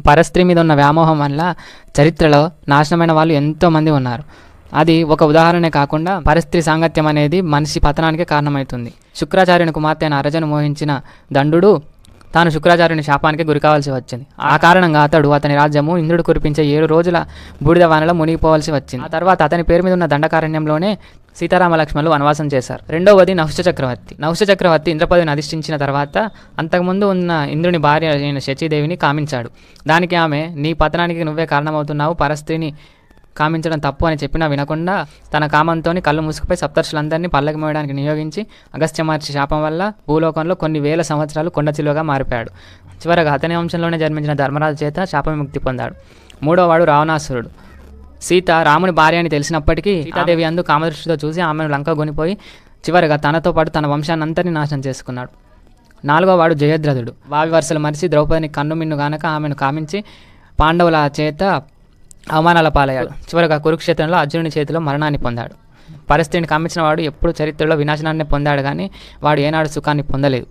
పరస్త్రీ మీద ఉన్న వ్యామోహం వల్ల చరిత్రలో నాశనమైన వాళ్ళు ఎంతోమంది ఉన్నారు. అది ఒక ఉదాహరణే కాకుండా పరస్త్రీ సాంగత్యం అనేది మనిషి పతనానికి కారణమవుతుంది. శుక్రాచార్యుని కుమార్తె అయిన అరజను మోహించిన దండుడు తాను శుక్రాచార్యుని శాపానికి గురికావాల్సి వచ్చింది. ఆ కారణంగా అతని రాజ్యము ఇంద్రుడు కురిపించే 7 రోజుల బూడిద వానలో మునిగిపోవాల్సి వచ్చింది. ఆ తర్వాత అతని పేరు మీద ఉన్న దండకారణ్యంలోనే సీతారామ లక్ష్మణులు వనవాసం చేశారు. రెండవది నహుష చక్రవర్తి. నహుష చక్రవర్తి ఇంద్రపదవిని అధిష్ఠించిన తర్వాత అంతకుముందు ఉన్న ఇంద్రుని భార్య అయిన శచీదేవిని కామించాడు. దానికి ఆమె, నీ పతనానికి నువ్వే కారణమవుతున్నావు, పరస్త్రీని కామించడం తప్పు అని చెప్పినా వినకుండా తన కామంతో కళ్ళు మూసుకుపోయి సప్తర్షులందరినీ పల్లకి మోయడానికి నియోగించి అగస్త్య మహర్షి శాపం వల్ల భూలోకంలో కొన్ని వేల సంవత్సరాలు కొండచిలువగా మారిపోయాడు. చివరగా అతని వంశంలోనే జన్మించిన ధర్మరాజు చేత శాప విముక్తి పొందాడు. మూడోవాడు రావణాసురుడు. సీత రాముని భార్య అని తెలిసినప్పటికీ సీతాదేవి అందు కామదృష్టితో చూసి ఆమెను లంక గొనిపోయి చివరగా తనతో పాటు తన వంశాన్నంతరినీ నాశనం చేసుకున్నాడు. నాలుగోవాడు జయద్రథుడు. వావి వరుసలు మరిచి ద్రౌపదిని కన్నుమిన్ను గానక ఆమెను కామించి పాండవుల చేత అవమానాల పాలయ్యాడు. చివరగా కురుక్షేత్రంలో అర్జునుని చేతిలో మరణాన్ని పొందాడు. పరస్త్రీని కామించిన వాడు ఎప్పుడు చరిత్రలో వినాశనాన్ని పొందాడు కానీ వాడు ఏనాడు సుఖాన్ని పొందలేదు.